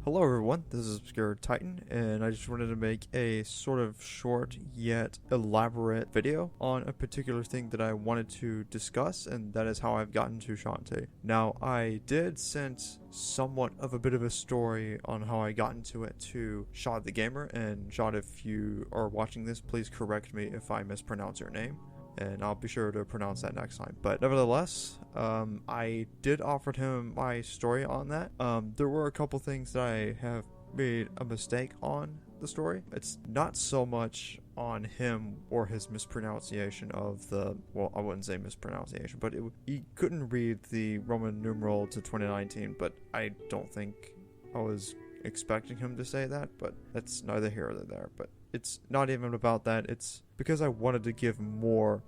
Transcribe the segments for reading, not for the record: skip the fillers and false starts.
Hello everyone, this is Obscure Titan, and I just wanted to make a sort of short yet elaborate video on a particular thing that I wanted to discuss, and that is how I've gotten to Shantae. Now, I did send somewhat of a bit of a story on how I got into it to Shad the Gamer, and Shad, if you are watching this, please correct me if I mispronounce your name, and I'll be sure to pronounce that next time. But nevertheless, I did offer him my story on that. There were a couple things that I have made a mistake on the story. It's not so much on him or his mispronunciation of the, well, I wouldn't say mispronunciation, but he couldn't read the Roman numeral to 2019, but I don't think I was expecting him to say that, but that's neither here nor there. But it's not even about that. It's because I wanted to give more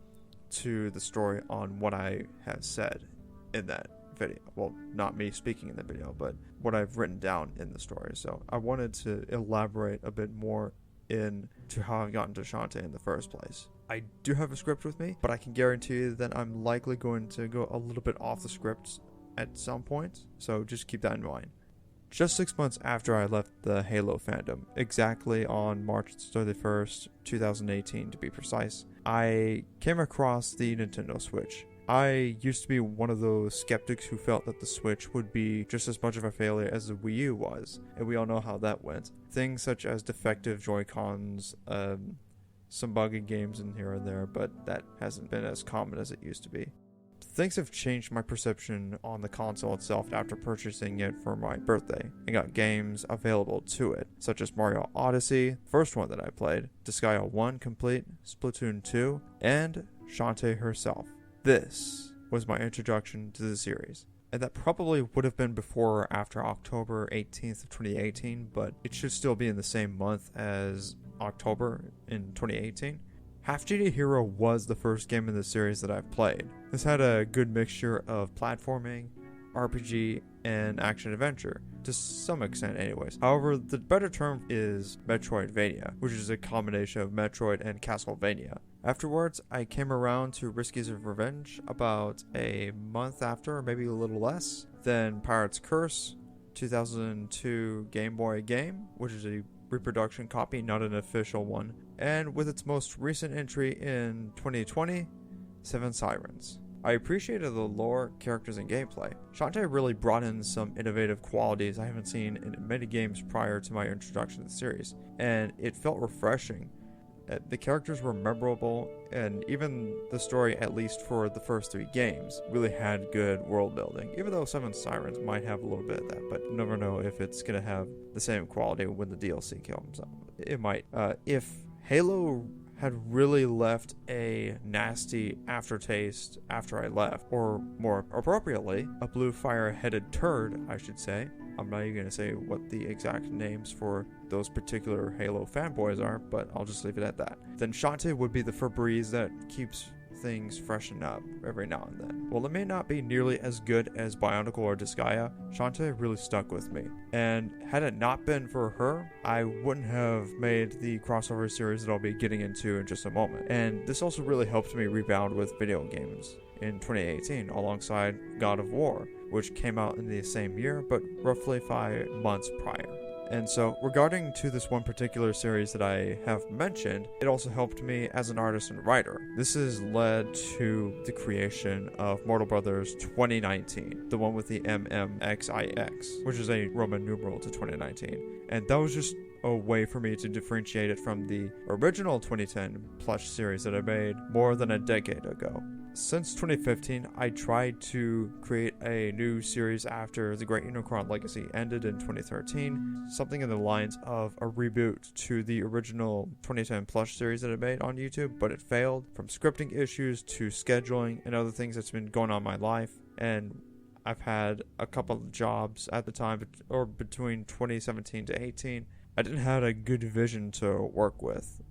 to the story on what I have said in that video. Well, not me speaking in the video, but what I've written down in the story. So I wanted to elaborate a bit more into how I've gotten to Shantae in the first place. I do have a script with me, but I can guarantee you that I'm likely going to go a little bit off the script at some point, so just keep that in mind. Just 6 months after I left the Halo fandom, exactly on March 31st, 2018 to be precise, I came across the Nintendo Switch. I used to be one of those skeptics who felt that the Switch would be just as much of a failure as the Wii U was, and we all know how that went. Things such as defective Joy-Cons, some buggy games in here and there, but that hasn't been as common as it used to be. Things have changed my perception on the console itself after purchasing it for my birthday. I got games available to it, such as Mario Odyssey, first one that I played, Disgaea 1 complete, Splatoon 2, and Shantae herself. This was my introduction to the series. And that probably would have been before or after October 18th of 2018, but it should still be in the same month as October in 2018. Half GD Hero was the first game in the series that I've played. This had a good mixture of platforming, RPG, and action-adventure, to some extent anyways. However, the better term is Metroidvania, which is a combination of Metroid and Castlevania. Afterwards, I came around to Riskies of Revenge about a month after, or maybe a little less. Then Pirate's Curse, 2002 Game Boy game, which is a reproduction copy, not an official one. And with its most recent entry in 2020, Seven Sirens. I appreciated the lore, characters, and gameplay. Shantae really brought in some innovative qualities I haven't seen in many games prior to my introduction to the series, and it felt refreshing. The characters were memorable, and even the story, at least for the first 3 games, really had good world building, even though Seven Sirens might have a little bit of that, but you never know if it's going to have the same quality when the DLC comes out. It might. If Halo had really left a nasty aftertaste after I left, or more appropriately, a blue fire-headed turd, I should say. I'm not even going to say what the exact names for those particular Halo fanboys are, but I'll just leave it at that. Then Shantae would be the Febreze that keeps things freshen up every now and then. While it may not be nearly as good as Bionicle or Disgaea, Shantae really stuck with me. And had it not been for her, I wouldn't have made the crossover series that I'll be getting into in just a moment. And this also really helped me rebound with video games in 2018 alongside God of War, which came out in the same year, but roughly 5 months prior. And so, regarding to this one particular series that I have mentioned, it also helped me as an artist and writer. This has led to the creation of Mortal Brothers 2019, the one with the MMXIX, which is a Roman numeral to 2019. And that was just a way for me to differentiate it from the original 2010 plush series that I made more than a decade ago. Since 2015, I tried to create a new series after the Great Unicron Legacy ended in 2013, something in the lines of a reboot to the original 2010 plush series that I made on YouTube, but it failed from scripting issues to scheduling and other things that's been going on in my life. And I've had a couple of jobs at the time, or between 2017 to 18. I didn't have a good vision to work with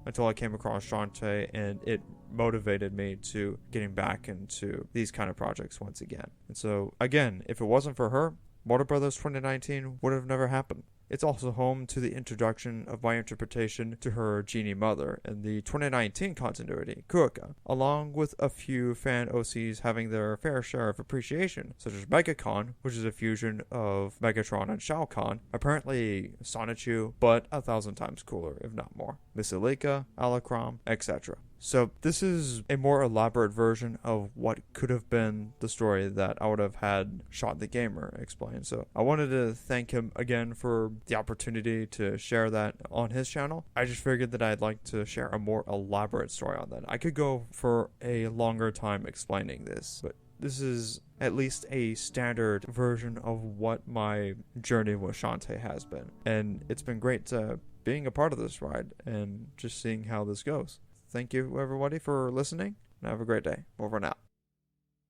until I came across Shantae, and it motivated me to getting back into these kind of projects once again. And so, again, if it wasn't for her, Mortal Brothers 2019 would have never happened. It's also home to the introduction of my interpretation to her genie mother in the 2019 continuity, Kuroka, along with a few fan OCs having their fair share of appreciation, such as Megacon, which is a fusion of Megatron and Shao Kahn, apparently Sonichu, but 1,000 times cooler, if not more, Missilika, Alakram, etc. So this is a more elaborate version of what could have been the story that I would have had Shot the Gamer explain. So I wanted to thank him again for the opportunity to share that on his channel. I just figured that I'd like to share a more elaborate story on that. I could go for a longer time explaining this, but this is at least a standard version of what my journey with Shantae has been. And it's been great being a part of this ride and just seeing how this goes. Thank you, everybody, for listening, and have a great day. Over and out.